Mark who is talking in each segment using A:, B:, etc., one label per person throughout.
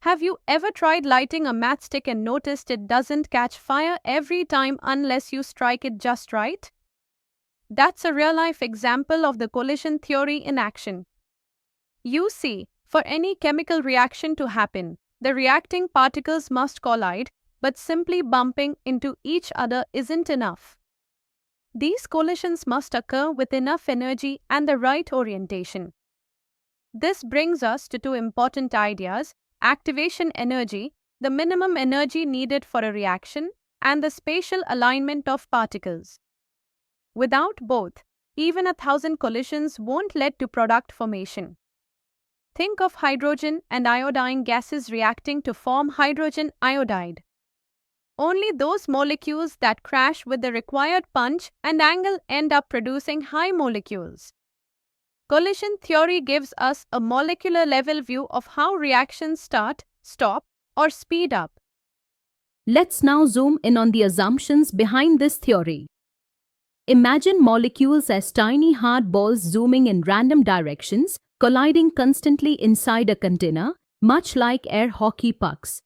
A: Have you ever tried lighting a matchstick and noticed it doesn't catch fire every time unless you strike it just right? That's a real-life example of the collision theory in action. You see, for any chemical reaction to happen, the reacting particles must collide, but simply bumping into each other isn't enough. These collisions must occur with enough energy and the right orientation. This brings us to two important ideas: activation energy, the minimum energy needed for a reaction, and the spatial alignment of particles. Without both, even 1,000 collisions won't lead to product formation. Think of hydrogen and iodine gases reacting to form hydrogen iodide. Only those molecules that crash with the required punch and angle end up producing high molecules. Collision theory gives us a molecular level view of how reactions start, stop, or speed up.
B: Let's now zoom in on the assumptions behind this theory. Imagine molecules as tiny hard balls zooming in random directions, colliding constantly inside a container, much like air hockey pucks.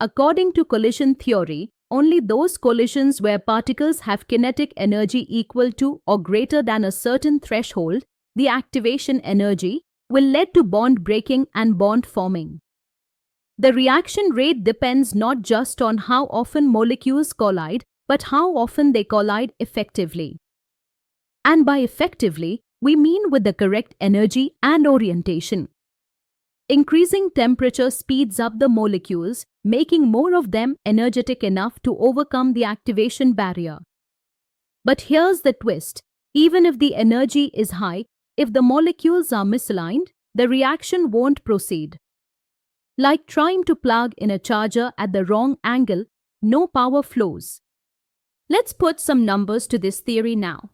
B: According to collision theory, only those collisions where particles have kinetic energy equal to or greater than a certain threshold, the activation energy, will lead to bond breaking and bond forming. The reaction rate depends not just on how often molecules collide, but how often they collide effectively. And by effectively, we mean with the correct energy and orientation. Increasing temperature speeds up the molecules, making more of them energetic enough to overcome the activation barrier. But here's the twist: even if the energy is high, if the molecules are misaligned, the reaction won't proceed. Like trying to plug in a charger at the wrong angle, no power flows. Let's put some numbers to this theory now.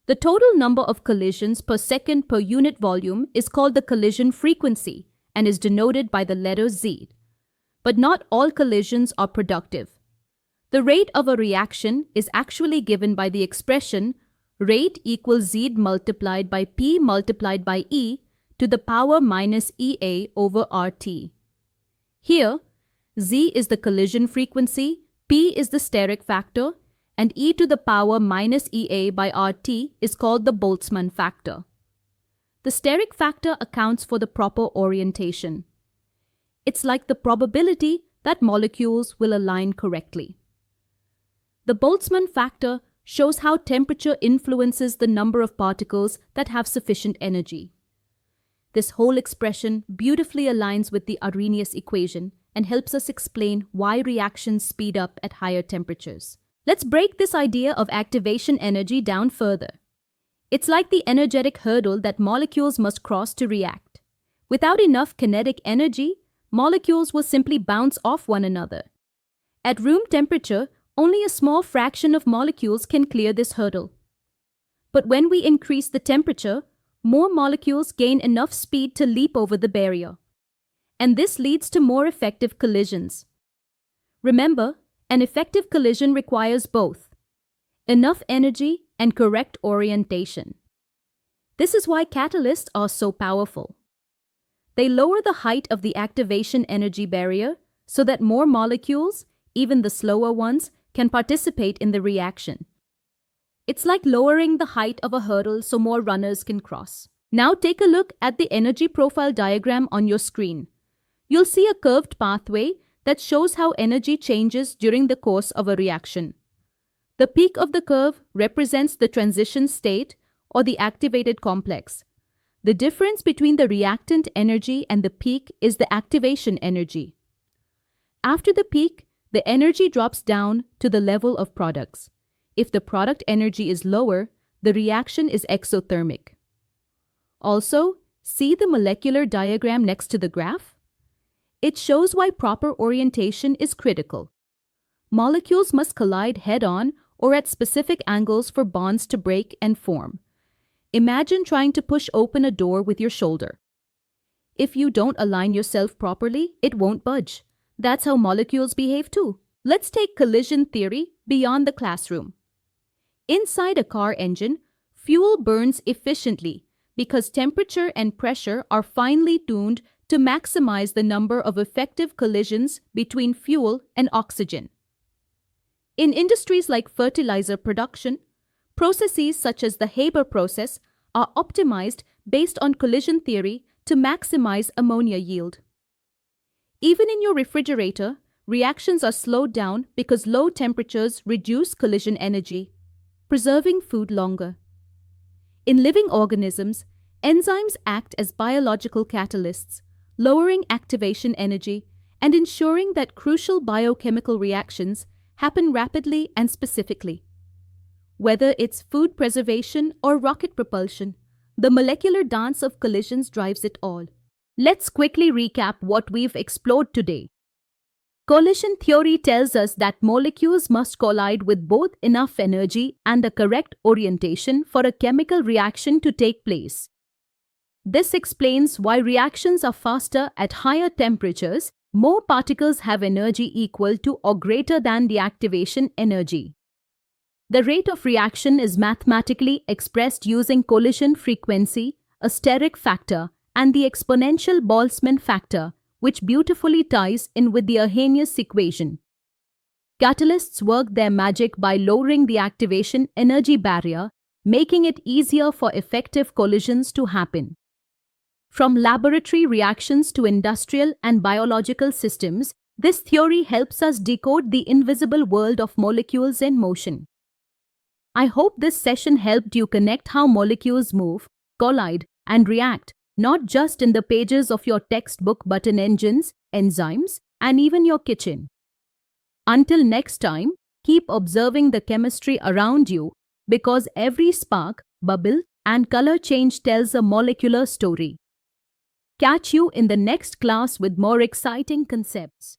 B: The total number of collisions per second per unit volume is called the collision frequency and is denoted by the letter Z. But not all collisions are productive. The rate of a reaction is actually given by the expression rate equals Z multiplied by P multiplied by E to the power minus EA over RT. Here, Z is the collision frequency, P is the steric factor, and e to the power minus EA by RT is called the Boltzmann factor. The steric factor accounts for the proper orientation. It's like the probability that molecules will align correctly. The Boltzmann factor shows how temperature influences the number of particles that have sufficient energy. This whole expression beautifully aligns with the Arrhenius equation and helps us explain why reactions speed up at higher temperatures. Let's break this idea of activation energy down further. It's like the energetic hurdle that molecules must cross to react. Without enough kinetic energy, molecules will simply bounce off one another. At room temperature, only a small fraction of molecules can clear this hurdle. But when we increase the temperature, more molecules gain enough speed to leap over the barrier. And this leads to more effective collisions. Remember, an effective collision requires both enough energy and correct orientation. This is why catalysts are so powerful. They lower the height of the activation energy barrier so that more molecules, even the slower ones, can participate in the reaction. It's like lowering the height of a hurdle so more runners can cross. Now take a look at the energy profile diagram on your screen. You'll see a curved pathway that shows how energy changes during the course of a reaction. The peak of the curve represents the transition state or the activated complex. The difference between the reactant energy and the peak is the activation energy. After the peak, the energy drops down to the level of products. If the product energy is lower, the reaction is exothermic. Also, see the molecular diagram next to the graph? It shows why proper orientation is critical. Molecules must collide head-on or at specific angles for bonds to break and form. Imagine trying to push open a door with your shoulder. If you don't align yourself properly, it won't budge. That's how molecules behave too. Let's take collision theory beyond the classroom. Inside a car engine, fuel burns efficiently because temperature and pressure are finely tuned to maximize the number of effective collisions between fuel and oxygen. In industries like fertilizer production, processes such as the Haber process are optimized based on collision theory to maximize ammonia yield. Even in your refrigerator, reactions are slowed down because low temperatures reduce collision energy, preserving food longer. In living organisms, enzymes act as biological catalysts, lowering activation energy and ensuring that crucial biochemical reactions happen rapidly and specifically. Whether it's food preservation or rocket propulsion, the molecular dance of collisions drives it all. Let's quickly recap what we've explored today. Collision theory tells us that molecules must collide with both enough energy and a correct orientation for a chemical reaction to take place. This explains why reactions are faster at higher temperatures. More particles have energy equal to or greater than the activation energy. The rate of reaction is mathematically expressed using collision frequency, a steric factor, and the exponential Boltzmann factor, which beautifully ties in with the Arrhenius equation. Catalysts work their magic by lowering the activation energy barrier, making it easier for effective collisions to happen. From laboratory reactions to industrial and biological systems, this theory helps us decode the invisible world of molecules in motion. I hope this session helped you connect how molecules move, collide, and react, not just in the pages of your textbook but in engines, enzymes, and even your kitchen. Until next time, keep observing the chemistry around you because every spark, bubble, and color change tells a molecular story. Catch you in the next class with more exciting concepts.